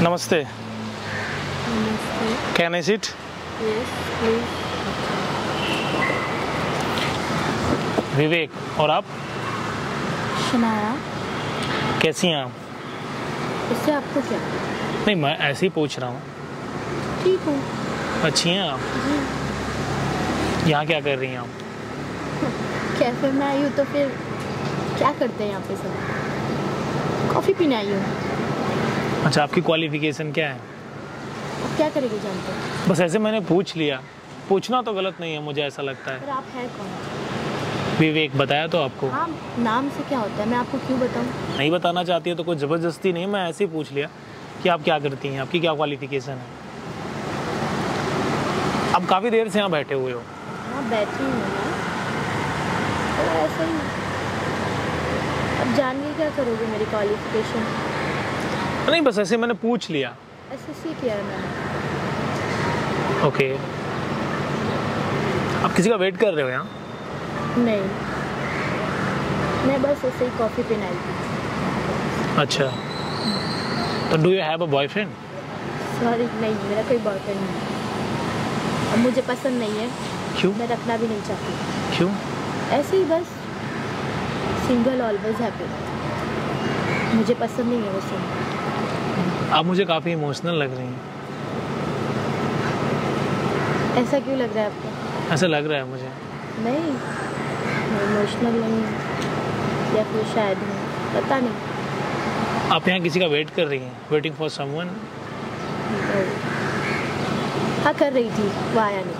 नमस्ते। नमस्ते। Can I sit? Yes please. Vivek. और आप शनाया। कैसी हैं आप? इससे आपको क्या? नहीं, मैं ऐसे ही पूछ रहा हूँ। ठीक हूँ अच्छी हैं आप? जी। यहाँ क्या कर रही हैं आप? कैफे में आई हूँ तो फिर क्या करते हैं यहाँ पे सब? कॉफ़ी पीने आई हूँ। अच्छा, आपकी क्वालिफिकेशन क्या है? अब क्या करेंगे जानते हैं? बस ऐसे मैंने पूछ लिया। पूछना तो गलत नहीं है, मुझे ऐसा लगता है। पर आप हैं कौन? विवेक बताया तो आपको। हाँ, नाम से क्या होता है, मैं आपको क्यों बताऊँ? नहीं बताना चाहती है तो कोई ज़बरदस्ती नहीं, मैं ऐसे ही पूछ लिया कि आप क्या करती हैं, आपकी क्या क्वालिफिकेशन है। आप काफ़ी देर से यहाँ बैठे हुए हो। हाँ, बैठी हूँ मैं तो ऐसे ही। अब जान के क्या करोगे मेरी क्वालिफिकेशन? नहीं, बस ऐसे मैंने पूछ लिया। एसएससी किया है मैंने। ओके। आप किसी का वेट कर रहे हो यहाँ? नहीं, मैं बस ऐसे ही कॉफ़ी पीने आई थी। अच्छा, तो do you have a boyfriend? Sorry, नहीं, मेरा कोई बॉयफ्रेंड नहीं है। अब मुझे पसंद नहीं है। क्यों? मैं रखना भी नहीं चाहती। क्यों? ऐसे ही बस। Single always happy. मुझे पसंद नहीं है वो सब। आप मुझे काफ़ी इमोशनल लग रही हैं। ऐसा क्यों लग रहा है आपको? ऐसा लग रहा है मुझे। नहीं, मैं इमोशनल नहीं हूँ या फिर शायद हूँ, पता नहीं। आप यहाँ किसी का वेट कर रही हैं? Waiting for someone? हाँ, कर रही थी, वो आया नहीं।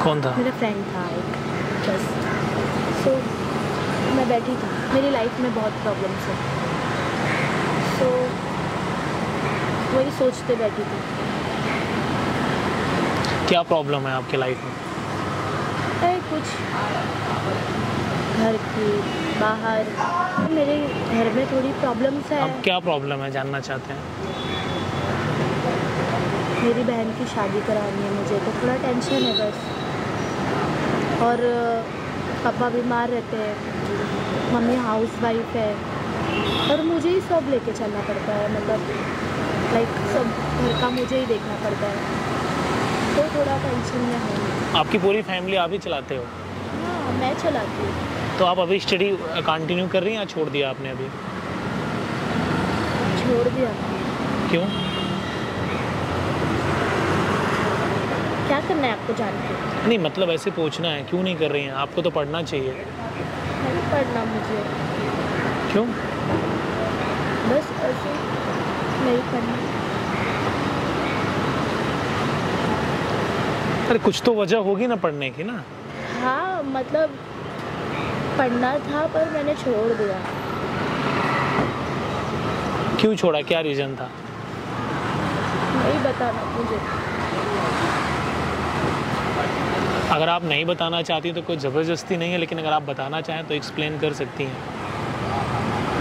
कौन था? मेरा फ्रेंड था एक, बस। सो मैं बैठी थी। मेरी लाइफ में बहुत प्रॉब्लम्स है, सो वही सोचते बैठी थी। क्या प्रॉब्लम है आपके लाइफ में? है कुछ घर की, बाहर। मेरे घर में थोड़ी प्रॉब्लम्स है। अब क्या प्रॉब्लम है, जानना चाहते हैं? मेरी बहन की शादी करानी है मुझे, तो थोड़ा टेंशन है बस। और पापा बीमार रहते हैं, मम्मी हाउसवाइफ है, और मुझे ही सब लेके चलना पड़ता है। मतलब लाइक सब घर का मुझे ही देखना पड़ता है, तो थोड़ा टेंशन में हूँ। आपकी पूरी फैमिली आप ही चलाते हो? हाँ, मैं चलाती हूँ। तो आप अभी स्टडी कंटिन्यू कर रही हैं या छोड़ दिया आपने अभी? छोड़ दिया। क्यों? क्या करना है आपको जान के? नहीं, मतलब ऐसे पूछना है, क्यों नहीं कर रही हैं? आपको तो पढ़ना चाहिए। नहीं पढ़ना मुझे, क्यों? बस ऐसे नहीं पढ़ना। अरे कुछ तो वजह होगी ना पढ़ने की ना। हाँ, मतलब पढ़ना था पर मैंने छोड़ दिया। क्यों छोड़ा, क्या रीज़न था? नहीं बताना मुझे। अगर आप नहीं बताना चाहती तो कोई ज़बरदस्ती नहीं है, लेकिन अगर आप बताना चाहें तो एक्सप्लेन कर सकती हैं।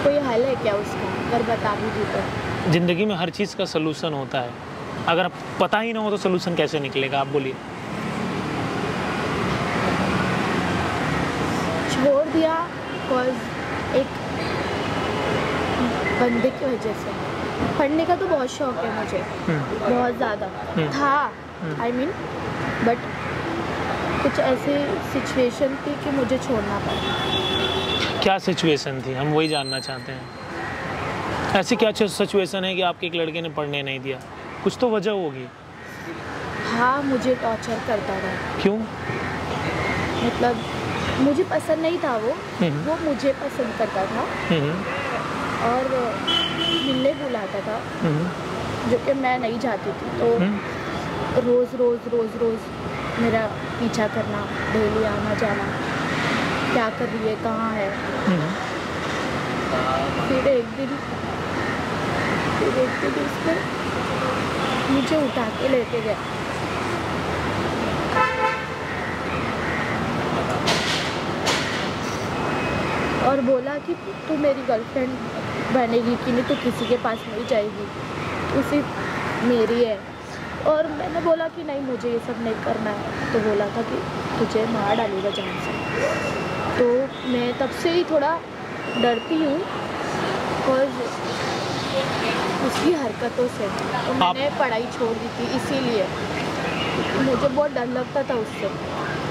कोई हल है क्या उसका, अगर बता भी दी तो? ज़िंदगी में हर चीज़ का सलूशन होता है। अगर पता ही ना हो तो सलूशन कैसे निकलेगा, आप बोलिए। छोड़ दिया बिकॉज एक बंदे की वजह से। पढ़ने का तो बहुत शौक है मुझे, बहुत ज़्यादा था। आई मीन, बट कुछ ऐसी सिचुएशन थी कि मुझे छोड़ना पड़ा। क्या सिचुएशन थी, हम वही जानना चाहते हैं। ऐसी क्या सिचुएशन है कि आपके एक लड़के ने पढ़ने नहीं दिया? कुछ तो वजह होगी। हाँ, मुझे टॉर्चर करता था। क्यों? मतलब मुझे पसंद नहीं था वो मुझे पसंद करता था और मिलने बुलाता था, जो कि मैं नहीं चाहती थी। तो रोज़ रोज़ रोज़ रोज़ मेरा पीछा करना, डेली आना जाना, क्या कर रही है, कहाँ है। फिर एक दिन उसने मुझे उठा के लेके गया। और बोला कि तू मेरी गर्लफ्रेंड बनेगी कि नहीं, तो किसी के पास नहीं जाएगी, तू सिर्फ मेरी है। और मैंने बोला कि नहीं, मुझे ये सब नहीं करना है। तो बोला था कि तुझे मार डालूंगा जान से। तो मैं तब से ही थोड़ा डरती हूँ, और उसकी हरकतों से। तो मैंने पढ़ाई छोड़ दी थी इसीलिए, मुझे बहुत डर लगता था उससे।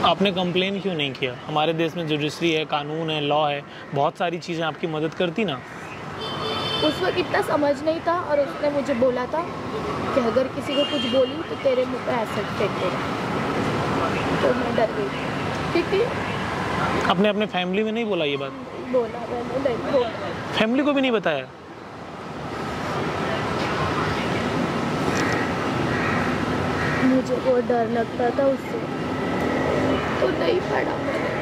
आपने कंप्लेन क्यों नहीं किया? हमारे देश में जुडिशरी है, कानून है, लॉ है, बहुत सारी चीज़ें आपकी मदद करती ना। उस वक्त इतना समझ नहीं था, और उसने मुझे बोला था कि अगर किसी को कुछ बोली तो तेरे मुंह पे एसिड फेंक देगा। तो मैं डर गई, क्योंकि आपने अपने फैमिली में नहीं बोला ये बात? बोला मैंने, नहीं बोला। फैमिली को भी नहीं बताया? मुझे बहुत डर लगता था उससे, तो नहीं पढ़ा मैंने।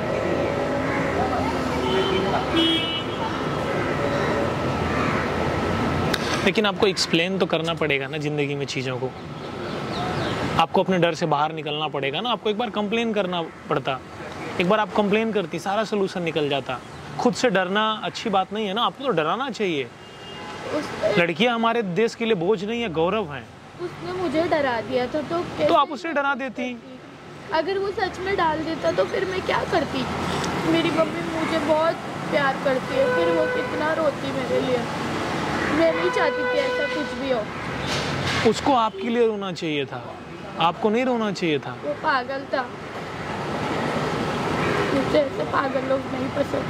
लेकिन आपको एक्सप्लेन तो करना पड़ेगा ना ज़िंदगी में चीज़ों को। आपको अपने डर से बाहर निकलना पड़ेगा ना। आपको एक बार कंप्लेन करना पड़ता, एक बार आप कंप्लेन करती, सारा सोल्यूशन निकल जाता। खुद से डरना अच्छी बात नहीं है ना, आपको तो डराना चाहिए। लड़कियां हमारे देश के लिए बोझ नहीं है, गौरव हैं। उसने मुझे डरा दिया था, तो आप उससे डरा देती। अगर वो सच में डाल देता तो फिर मैं क्या करती? मेरी मम्मी मुझे बहुत प्यार करती है, फिर वो कितना रोती मेरे लिए। मैं नहीं चाहती कि ऐसा कुछ भी हो। उसको आपके लिए रोना चाहिए था, आपको नहीं रोना चाहिए था। वो पागल था, मुझे ऐसे पागल लोग नहीं पसंद।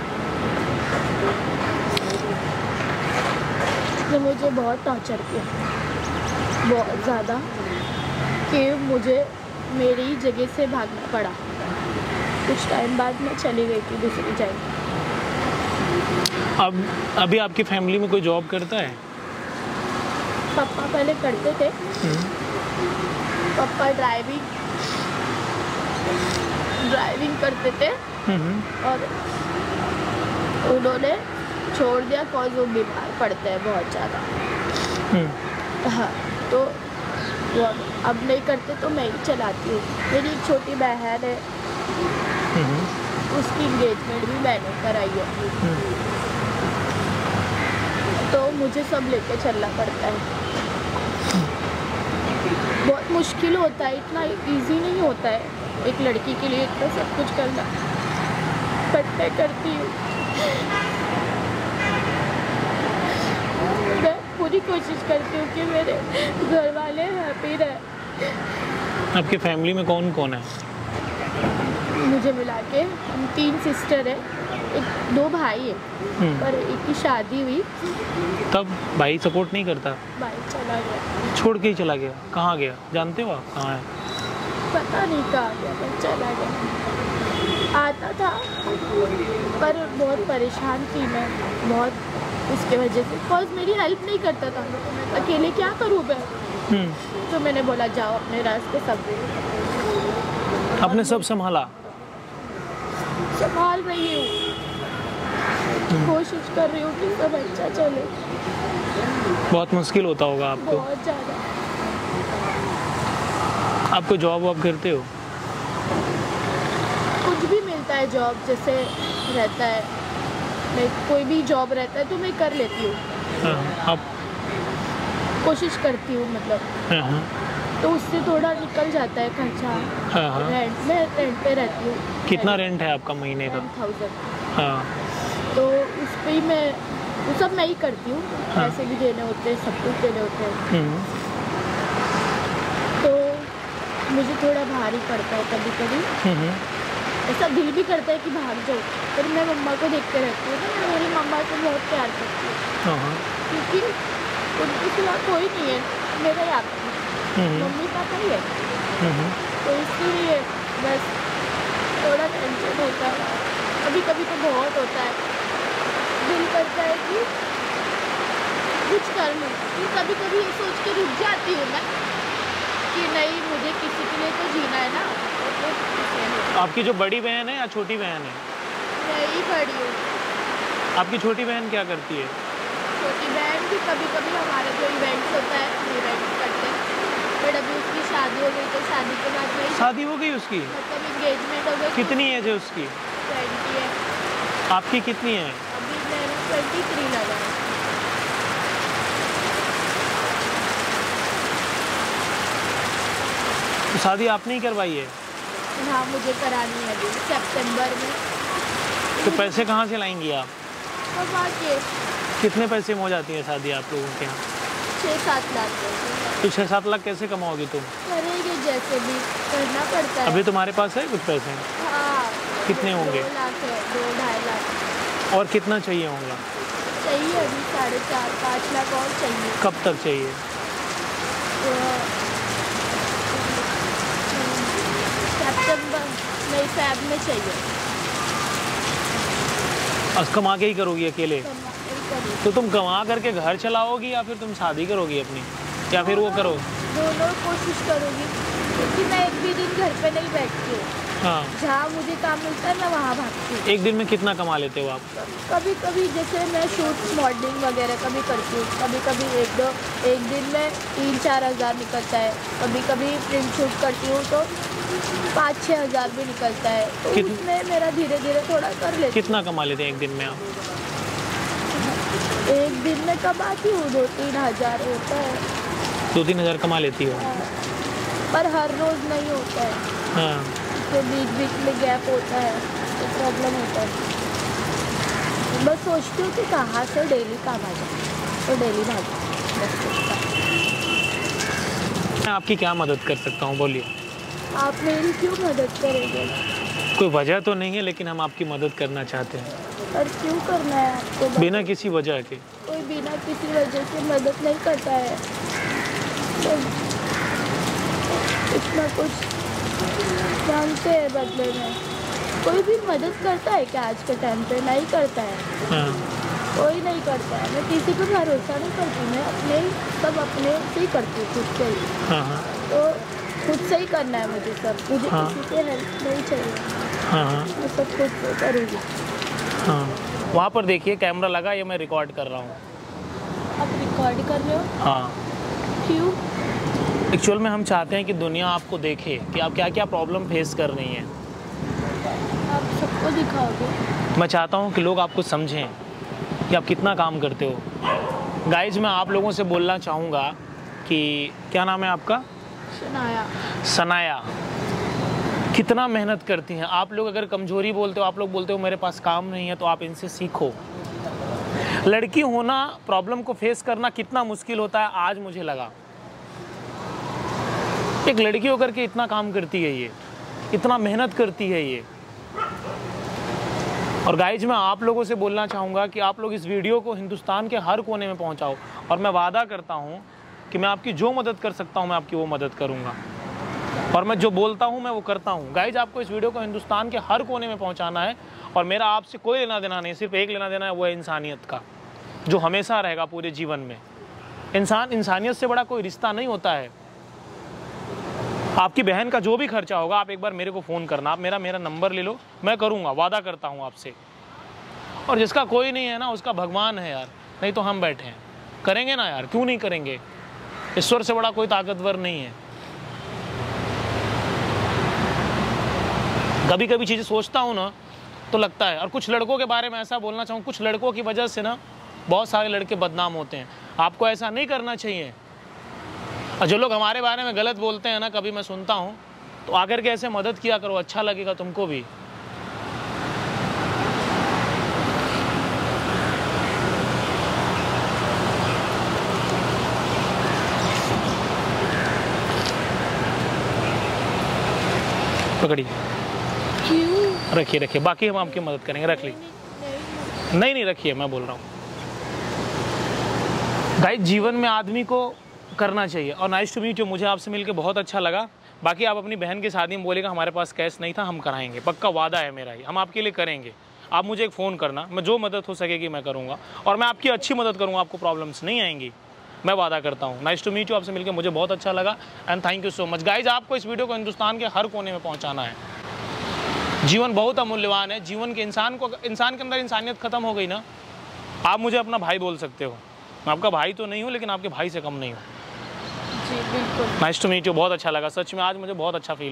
उसने मुझे बहुत टॉर्चर किया, बहुत ज़्यादा, कि मुझे मेरी ही जगह से भागना पड़ा। कुछ टाइम बाद मैं चली गई थी दूसरी जगह। अब अभी आपकी फैमिली में कोई जॉब करता है? पापा पहले करते थे। पापा ड्राइविंग करते थे, और उन्होंने छोड़ दिया कॉज वो बीमार पड़ते हैं बहुत ज़्यादा। हाँ, तो वो अब नहीं करते, तो मैं ही चलाती हूँ। मेरी एक छोटी बहन है, उसकी इंगेजमेंट भी मैंने कराई है। तो मुझे सब लेके चलना पड़ता है। बहुत मुश्किल होता है, इतना इजी नहीं होता है एक लड़की के लिए इतना सब कुछ करना, बट मैं करती हूँ। मैं पूरी कोशिश करती हूँ कि मेरे घर वाले हैप्पी रहे। आपके फैमिली में कौन कौन है? मुझे मिला के हम 3 सिस्टर है, 2 भाई है, पर एक की शादी हुई। तब भाई सपोर्ट नहीं करता? भाई चला गया, छोड़ के ही चला गया। कहाँ गया जानते हो आप? कहाँ है? पता नहीं कहाँ गया, पर चला गया। आता था, पर बहुत परेशान थी मैं, बहुत उसके वजह से, बिकॉज मेरी हेल्प नहीं करता था। अकेले क्या करूँ मैं? तो मैंने बोला जाओ अपने रास्ते, सब आपने सब संभाला? संभाल रही हूँ, कोशिश कर रही हूँ कि सब अच्छा चले। बहुत मुश्किल होता होगा आपको? बहुत ज़्यादा। आपको जॉब वॉब करते हो? कुछ भी मिलता है जॉब, जैसे रहता है, लाइक कोई भी जॉब रहता है तो मैं कर लेती हूँ। आप कोशिश करती हूँ, मतलब तो उससे थोड़ा निकल जाता है खर्चा। रेंट, मैं रेंट पे रहती हूँ। कितना रेंट है आपका महीने का? 1000। हाँ, तो उस पर ही मैं वो सब मैं ही करती हूँ। पैसे भी देने होते हैं, सब कुछ देने होते हैं। तो मुझे थोड़ा भारी पड़ता है कभी कभी। ऐसा दिल भी करता है कि भाग जाओ, पर मैं मम्मा को देखते रहती हूँ ना, मैं मेरी मम्मा से बहुत प्यार करती हूँ, क्योंकि उनके सिवा कोई नहीं है मेरा यहाँ पर, मम्मी पापा ही है। तो इसलिए बस थोड़ा टेंशन होता है, कभी कभी तो बहुत होता है। दिल करता है कि कुछ कर लूँ, कभी कभी ये सोच के रुक जाती हूँ मैं कि नहीं, मुझे किसी के लिए तो जीना है ना। तो आपकी जो बड़ी बहन है या छोटी बहन है? मैं ही बड़ी हूँ। आपकी छोटी बहन क्या करती है? छोटी बहन भी कभी कभी हमारा जो इवेंट्स होता है हम इवेंट्स करते हैं, बट अभी उसकी शादी हो गई, तो शादी के बाद नहीं। शादी हो गई उसकी? मतलब इंगेजमेंट हो गई। कितनी एज है उसकी? 20 है। आपकी कितनी है? अभी मैंने 23 लगा है। तो शादी आपने ही करवाई है? हाँ, मुझे करानी है अभी सितंबर में। तो पैसे कहाँ से लाएंगी आप? कमा के। कितने पैसे में हो जाती है शादी आप लोगों के यहाँ? 6-7 लाख। तो 6-7 लाख कैसे कमाओगी तुम? करेंगे जैसे भी, करना पड़ता है। अभी तुम्हारे पास है कुछ पैसे? हाँ। कितने होंगे? 2 लाख है, 2-2.5 लाख। और कितना चाहिए होगा? चाहिए अभी 4.5-5 लाख और चाहिए। कब तक चाहिए? सितंबर नहीं, फ़ेब में चाहिए। कमा के ही करोगी अकेले? तो तुम कमा करके घर चलाओगी या फिर तुम शादी करोगी अपनी, या फिर वो करो? दोनों कोशिश करूँगी, क्योंकि मैं एक भी दिन घर पे नहीं बैठती हूँ। हाँ। जहाँ मुझे काम मिलता है मैं वहाँ भागती हूँ। एक दिन में कितना कमा लेते हो आप? कभी कभी जैसे मैं शूट मॉडलिंग वगैरह कभी करती हूँ, कभी कभी एक दिन में 3-4 हज़ार निकलता है। कभी कभी प्रिंट शूट करती हूँ तो 5-6 हज़ार भी निकलता है। तो उसमें मेरा धीरे धीरे थोड़ा कर लेती हूँ। कितना कमा लेते हैं एक दिन में आप? एक दिन में कमाती हूँ 2-3 हज़ार होता है। 2-3 हज़ार कमा लेती हो? हाँ। पर हर रोज़ नहीं होता है। हाँ। तो बीच में गैप होता है तो प्रॉब्लम होता है। बस सोचती हूँ कि कहाँ से डेली काम आ जाए तो डेली भाग। मैं आपकी क्या मदद कर सकता हूँ, बोलिए? आप मेरी क्यों मदद करेंगे? कोई वजह तो नहीं है, लेकिन हम आपकी मदद करना चाहते हैं। और क्यों करना है आपको? बिना किसी वजह के। कोई बिना किसी वजह से मदद नहीं करता है। तो इतना कुछ मांगते हैं बदले में। कोई भी मदद करता है क्या आज के टाइम पे? नहीं करता है। हाँ। कोई नहीं करता है। मैं किसी पर भरोसा नहीं करती। मैं अपने से ही करती हूँ, खुद से ही। हाँ हाँ। तो खुद से ही करना है मुझे सब। मुझे किसी से हेल्प नहीं चाहिए। हाँ हाँ। मैं सब खुद से करूँगी। हाँ, वहाँ पर देखिए कैमरा लगा, ये मैं रिकॉर्ड कर रहा हूँ। आप रिकॉर्ड कर रहे हो? हाँ। क्यों? एक्चुअल में हम चाहते हैं कि दुनिया आपको देखे कि आप क्या क्या प्रॉब्लम फेस कर रही हैं। आप सबको दिखाओगे? मैं चाहता हूँ कि लोग आपको समझें कि आप कितना काम करते हो। गाइज, मैं आप लोगों से बोलना चाहूँगा कि क्या नाम है आपका? सनाया। सनाया। कितना मेहनत करती हैं आप लोग। अगर कमजोरी बोलते हो, आप लोग बोलते हो मेरे पास काम नहीं है, तो आप इनसे सीखो। लड़की होना, प्रॉब्लम को फेस करना कितना मुश्किल होता है आज मुझे लगा। एक लड़की होकर के इतना काम करती है, ये इतना मेहनत करती है ये। और गाइज, मैं आप लोगों से बोलना चाहूँगा कि आप लोग इस वीडियो को हिंदुस्तान के हर कोने में पहुँचाओ। और मैं वादा करता हूँ कि मैं आपकी जो मदद कर सकता हूँ मैं आपकी वो मदद करूँगा। और मैं जो बोलता हूँ मैं वो करता हूँ। गाइज, आपको इस वीडियो को हिंदुस्तान के हर कोने में पहुँचाना है। और मेरा आपसे कोई लेना देना नहीं, सिर्फ एक लेना देना है, वो है इंसानियत का, जो हमेशा रहेगा पूरे जीवन में। इंसानियत से बड़ा कोई रिश्ता नहीं होता है। आपकी बहन का जो भी खर्चा होगा, आप एक बार मेरे को फ़ोन करना। आप मेरा नंबर ले लो, मैं करूँगा, वादा करता हूँ आपसे। और जिसका कोई नहीं है ना, उसका भगवान है यार। नहीं तो हम बैठे हैं, करेंगे ना यार, क्यों नहीं करेंगे? ईश्वर से बड़ा कोई ताकतवर नहीं है। कभी कभी चीज़ें सोचता हूँ ना तो लगता है। और कुछ लड़कों के बारे में ऐसा बोलना चाहूँ, कुछ लड़कों की वजह से ना बहुत सारे लड़के बदनाम होते हैं। आपको ऐसा नहीं करना चाहिए। और जो लोग हमारे बारे में गलत बोलते हैं ना, कभी मैं सुनता हूँ, तो आकर के ऐसे मदद किया करो, अच्छा लगेगा तुमको भी। पकड़िए। क्यों? रखिए, बाकी हम आपकी मदद करेंगे। रख ली। नहीं, रखिए, मैं बोल रहा हूँ। गाइस, जीवन में आदमी को करना चाहिए। और नाइस टू मीट यू, मुझे आपसे मिलकर बहुत अच्छा लगा। बाकी आप अपनी बहन की शादी में बोलेगा हमारे पास कैश नहीं था, हम कराएंगे, पक्का वादा है मेरा ही, हम आपके लिए करेंगे। आप मुझे एक फ़ोन करना, मैं जो मदद हो सकेगी मैं करूँगा। और मैं आपकी अच्छी मदद करूँगा, आपको प्रॉब्लम्स नहीं आएंगी, मैं वादा करता हूँ। नाइस टू मीट यू, आपसे मिलकर मुझे बहुत अच्छा लगा and thank you so much. Guys, आपको इस वीडियो को हिंदुस्तान के हर कोने में पहुँचाना है। जीवन बहुत अमूल्यवान है। जीवन के इंसान के अंदर इंसानियत खत्म हो गई ना, आप मुझे अपना भाई बोल सकते हो। मैं आपका भाई तो नहीं हूँ, लेकिन आपके भाई से कम नहीं हूँ। जी बिल्कुल। नाइस टू मीट यू, बहुत अच्छा लगा सच में। आज मुझे बहुत अच्छा फील